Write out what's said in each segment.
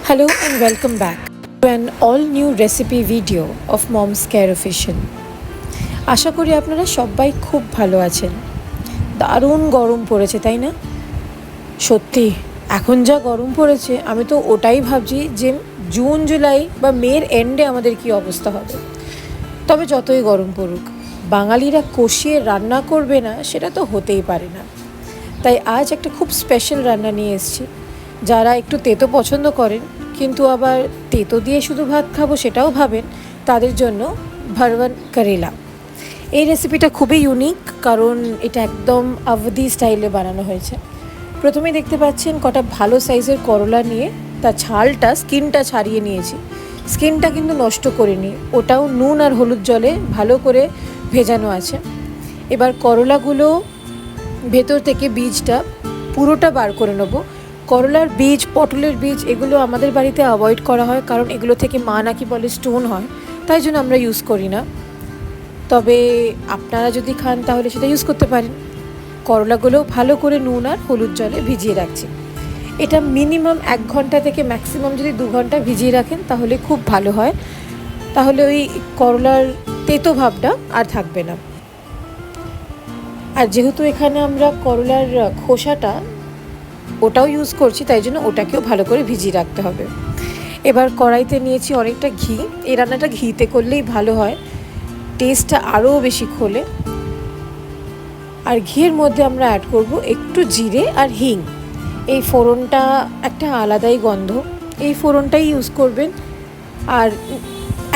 Hello and welcome back to an all new recipe video of Mom's Care Official. আশা করি আপনারা সবাই খুব ভালো আছেন। দারুণ গরম পড়েছে তাই না? সত্যি এখন যা গরম পড়েছে আমি তো ওটাই ভাবছি যে জুন জুলাই বা মের এন্ডে আমাদের কি অবস্থা হবে। তবে যতই গরম পড়ুক বাঙালিরা কষিয়ে রান্না করবে না সেটা তো হতেই পারে না। তাই আজ একটা খুব স্পেশাল রান্না নিয়ে এসেছি। যারা একটু তেতো পছন্দ করেন কিন্তু আবার তেতো দিয়ে শুধু ভাত খাবো সেটাও ভাবেন, তাদের জন্য ভরওয়ান করেলা। এই রেসিপিটা খুবই ইউনিক কারণ এটা একদম আবধি স্টাইলে বানানো হয়েছে। প্রথমেই দেখতে পাচ্ছেন কটা ভালো সাইজের করলা নিয়ে তার স্কিনটা ছাড়িয়ে নিয়েছি। স্কিনটা কিন্তু নষ্ট করিনি, ওটাও নুন আর হলুদ জলে ভালো করে ভেজানো আছে। এবার করলাগুলো ভেতর থেকে বীজটা পুরোটা বার করে নেবো। করলার বীজ, পটলের বীজ এগুলো আমাদের বাড়িতে অ্যাভয়েড করা হয় কারণ এগুলো থেকে মা নাকি বলে স্টোন হয়, তাই জন্য আমরা ইউজ করি না। তবে আপনারা যদি খান তাহলে সেটা ইউজ করতে পারেন। করলাগুলো ভালো করে নুন আর হলুদ জলে ভিজিয়ে রাখছি। এটা মিনিমাম 1 ঘন্টা থেকে ম্যাক্সিমাম যদি 2 ঘন্টা ভিজিয়ে রাখেন তাহলে খুব ভালো হয়, তাহলে ওই করলার তেতো ভাবটা আর থাকবে না। আর যেহেতু এখানে আমরা করলার খোসাটা ওটাও ইউজ করছি, তাই জন্য ওটাকেও ভালো করে ভিজিয়ে রাখতে হবে। এবার কড়াইতে নিয়েছি অনেকটা ঘি। এই রান্নাটা ঘিতে করলেই ভালো হয়, টেস্টটা আরও বেশি খোলে। আর ঘিয়ের মধ্যে আমরা অ্যাড করব একটু জিরে আর হিং। এই ফোড়নটা একটা আলাদাই গন্ধ, এই ফোড়নটাই ইউজ করবেন। আর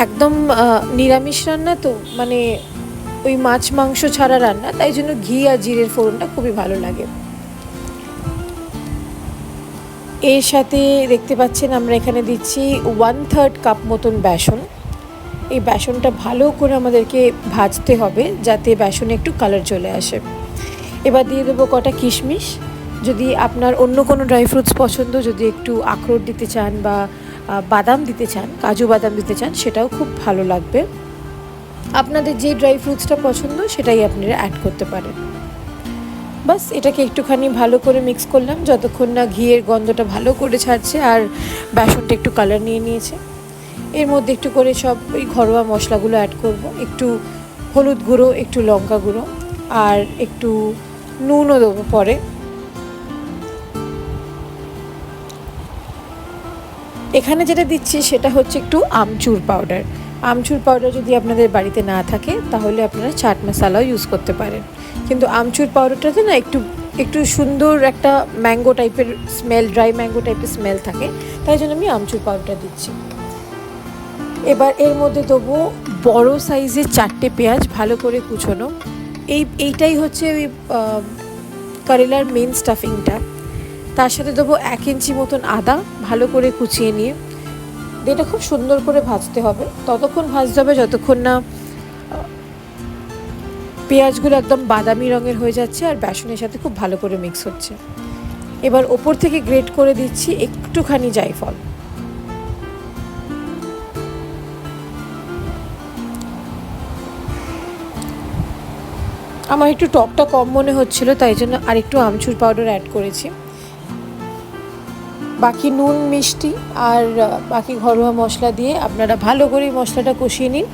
একদম নিরামিষ রান্না তো, মানে ওই মাছ মাংস ছাড়া রান্না, তাই জন্য ঘি আর জিরের ফোড়নটা খুবই ভালো লাগে। এর সাথে দেখতে পাচ্ছেন আমরা এখানে দিচ্ছি 1/3 কাপ মতন বেসন। এই বেসনটা ভালো করে আমাদেরকে ভাজতে হবে যাতে বেসনে একটু কালার চলে আসে। এবার দিয়ে দেবো কটা কিশমিশ। যদি আপনার অন্য কোনো ড্রাই ফ্রুটস পছন্দ, যদি একটু আখরোট দিতে চান বা বাদাম দিতে চান, কাজু বাদাম দিতে চান, সেটাও খুব ভালো লাগবে। আপনাদের যে ড্রাই ফ্রুটসটা পছন্দ সেটাই আপনারা অ্যাড করতে পারেন। বাস এটাকে একটুখানি ভালো করে মিক্স করলাম যতক্ষণ না ঘিয়ের গন্ধটা ভালো করে ছাড়ছে আর বেসনটা একটু কালার নিয়ে নিয়েছে। এর মধ্যে একটু করে সব ওই ঘরোয়া মশলাগুলো অ্যাড করব। একটু হলুদ গুঁড়ো, একটু লঙ্কা গুঁড়ো আর একটু নুনও দেবো পরে। এখানে যেটা দিচ্ছি সেটা হচ্ছে একটু আমচুর পাউডার। আমচুর পাউডার যদি আপনাদের বাড়িতে না থাকে তাহলে আপনারা চাট মশলাও ইউজ করতে পারেন, কিন্তু আমচুর পাউডারটাতে না একটু একটু সুন্দর একটা ম্যাঙ্গো টাইপের স্মেল, ড্রাই ম্যাঙ্গো টাইপের স্মেল থাকে, তাই জন্য আমি আমচুর পাউডারটা দিচ্ছি। এবার এর মধ্যে দেবো বড় সাইজের 4টে পেঁয়াজ ভালো করে কুচোনো। এইটাই হচ্ছে ওই করেলার মেন স্টাফিংটা। তার সাথে দেবো 1 ইঞ্চি মতন আদা ভালো করে কুচিয়ে নিয়ে। এটা খুব সুন্দর করে ভাজতে হবে, ততক্ষণ ভাজতে হবে যতক্ষণ না পেঁয়াজগুলো একদম বাদামি রঙের হয়ে যাচ্ছে আর বেসনের সাথে খুব ভালো করে মিক্স হচ্ছে। এবার ওপর থেকে গ্রেট করে দিচ্ছি একটুখানি জায়ফল। আমার একটু টকটা কম মনে হচ্ছিল, তাই জন্য আর একটু আমচুর পাউডার অ্যাড করেছি। বাকি নুন, মিষ্টি আর বাকি ঘরোয়া মশলা দিয়ে আপনারা ভালো করে মশলাটা কষিয়ে নিন।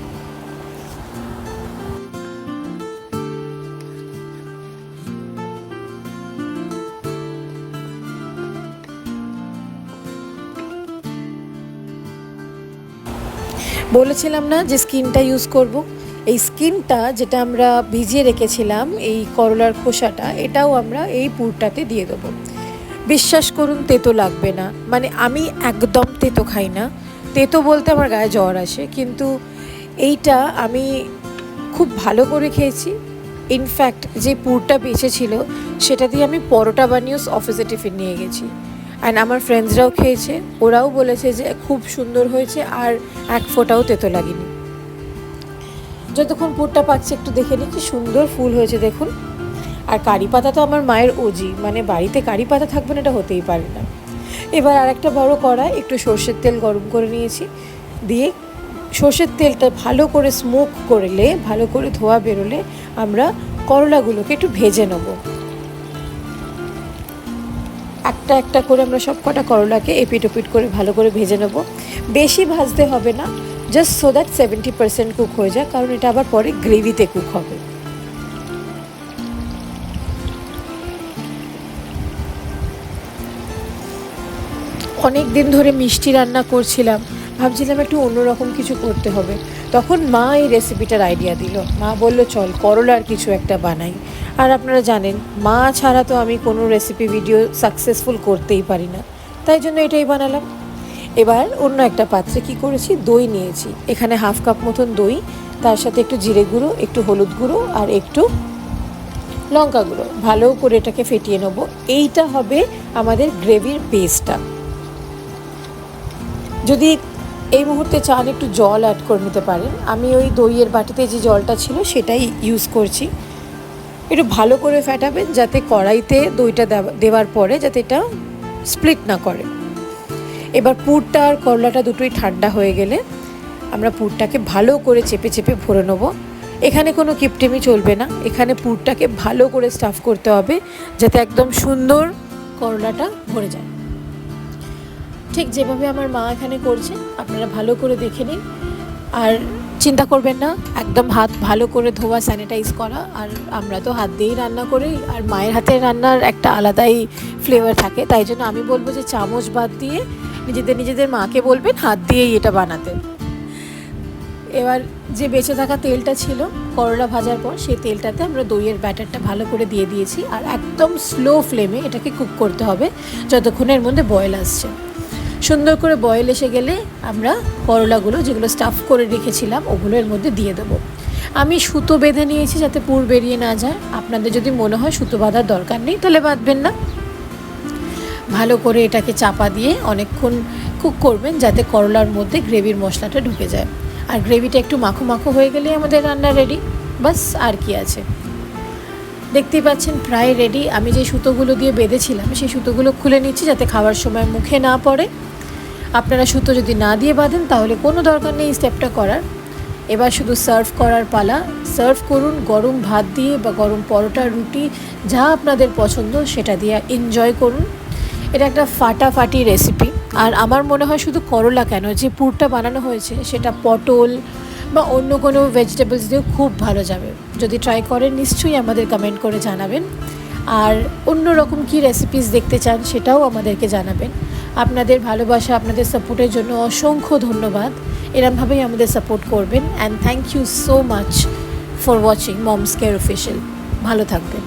বলেছিলাম না যে স্কিনটা ইউজ করব। এই স্কিনটা যেটা আমরা ভিজিয়ে রেখেছিলাম, এই করলার খোসাটা, এটাও আমরা এই পুরটাতে দিয়ে দেবো। বিশ্বাস করুন তেতো লাগবে না, মানে আমি একদম তেতো খাই না। তেতো বলতে আমার গায়ে জ্বর আসে, কিন্তু এইটা আমি খুব ভালো করে খেয়েছি। ইনফ্যাক্ট যে পুরটা বেঁচেছিল সেটা দিয়ে আমি পরোটা বানিয়েও অফিসে টিফিন নিয়ে গেছি। অ্যান্ড আমার ফ্রেন্ডসরাও খেয়েছে, ওরাও বলেছে যে খুব সুন্দর হয়েছে আর এক ফোঁটাও তেতো লাগেনি। যতক্ষণ পুরটা পাচ্ছে একটু দেখে নিই কি সুন্দর ফুল হয়েছে দেখুন। আর কারি পাতা তো আমার মায়ের ওজি, মানে বাড়িতে কারি পাতা থাকবে না এটা হতেই পারে না। এবার আর একটা বড় কড়াই একটু সর্ষের তেল গরম করে নিয়েছি, দিয়ে সর্ষের তেলটা ভালো করে স্মোক করলে, ভালো করে ধোয়া বেরোলে আমরা করলাগুলোকে একটু ভেজে নেব। একটা একটা করে আমরা সব কটা করলাকে এপিট ওপিট করে ভালো করে ভেজে নেব। বেশি ভাজতে হবে না, জাস্ট সো দ্যাট 70% কুক হয়ে যায়, কারণ এটা আবার পরে গ্রেভিতে কুক হবে। অনেক দিন ধরে মিষ্টি রান্না করছিলাম, ভাবছিলাম একটু অন্যরকম কিছু করতে হবে। তখন মা এই রেসিপিটার আইডিয়া দিল। মা বলল চল করলার কিছু একটা বানাই। আর আপনারা জানেন মা ছাড়া তো আমি কোনো রেসিপি ভিডিও সাকসেসফুল করতেই পারি না, তাই জন্য এটাই বানালাম। এবার অন্য একটা পাত্রে কি করেছি, দই নিয়েছি। এখানে 1/2 কাপ মতন দই, তার সাথে একটু জিরে গুঁড়ো, একটু হলুদ গুঁড়ো আর একটু লঙ্কা গুঁড়ো, ভালো করে এটাকে ফেটিয়ে নেবো। এইটা হবে আমাদের গ্রেভির বেসটা। যদি এই মুহূর্তে চান একটু জল অ্যাড করে নিতে পারেন, আমি ওই দইয়ের বাটিতে যে জলটা ছিল সেটাই ইউজ করছি। একটু ভালো করে ফেটাবেন যাতে কড়াইতে দইটা দেওয়ার পরে যাতে এটা স্প্লিট না করে। এবার পুরটা আর করলাটা দুটোই ঠান্ডা হয়ে গেলে আমরা পুরটাকে ভালো করে চেপে চেপে ভরে নেব। এখানে কোনো কিপটেমি চলবে না, এখানে পুরটাকে ভালো করে স্টাফ করতে হবে যাতে একদম সুন্দর করলাটা ভরে যায়। ঠিক যেভাবে আমার মা এখানে করছে আপনারা ভালো করে দেখে নিন। আর চিন্তা করবেন না, একদম হাত ভালো করে ধোয়া, স্যানিটাইজ করা। আর আমরা তো হাত দিয়েই রান্না করি, আর মায়ের হাতের রান্নার একটা আলাদাই ফ্লেভার থাকে। তাই জন্য আমি বলবো যে চামচ বাদ দিয়ে নিজেদের মাকে বলবেন হাত দিয়েই এটা বানাতে। এবার যে বেঁচে থাকা তেলটা ছিল করলা ভাজার পর, সেই তেলটাতে আমরা দইয়ের ব্যাটারটা ভালো করে দিয়ে দিয়েছি। আর একদম স্লো ফ্লেমে এটাকে কুক করতে হবে যতক্ষণের মধ্যে বয়েল আসছে। সুন্দর করে বয়েল এসে গেলে আমরা করলাগুলো যেগুলো স্টাফ করে রেখেছিলাম ওগুলো এর মধ্যে দিয়ে দেবো। আমি সুতো বেঁধে নিয়েছি যাতে পুর বেরিয়ে না যায়। আপনাদের যদি মনে হয় সুতো বাঁধার দরকার নেই তাহলে বাঁধবেন না। ভালো করে এটাকে চাপা দিয়ে অনেকক্ষণ কুক করবেন যাতে করলার মধ্যে গ্রেভির মশলাটা ঢুকে যায়। আর গ্রেভিটা একটু মাখো মাখো হয়ে গেলেই আমাদের রান্না রেডি, বাস আর কি আছে। দেখতেই পাচ্ছেন প্রায় রেডি। আমি যে সুতোগুলো দিয়ে বেঁধেছিলাম সেই সুতোগুলো খুলে নিচ্ছি যাতে খাওয়ার সময় মুখে না পড়ে। আপনারা সুতো যদি না দিয়ে বাঁধেন তাহলে কোনো দরকার নেই স্টেপটা করার। এবার শুধু সার্ভ করার পালা। সার্ভ করুন গরম ভাত দিয়ে বা গরম পরোটা, রুটি, যা আপনাদের পছন্দ সেটা দিয়ে এনজয় করুন। এটা একটা ফাটাফাটি রেসিপি। আর আমার মনে হয় শুধু করলা কেন, যে পুরটা বানানো হয়েছে সেটা পটল বা অন্য কোনো ভেজিটেবলস দিয়েও খুব ভালো যাবে। যদি ট্রাই করেন নিশ্চয়ই আমাদের কমেন্ট করে জানাবেন। আর অন্য রকম কী রেসিপিস দেখতে চান সেটাও আমাদেরকে জানাবেন। আপনাদের ভালোবাসা, আপনাদের সাপোর্টের জন্য অসংখ্য ধন্যবাদ। এরমভাবেই আমাদের সাপোর্ট করবেন। And thank you so much for watching Moms Care official. ভালো থাকবেন।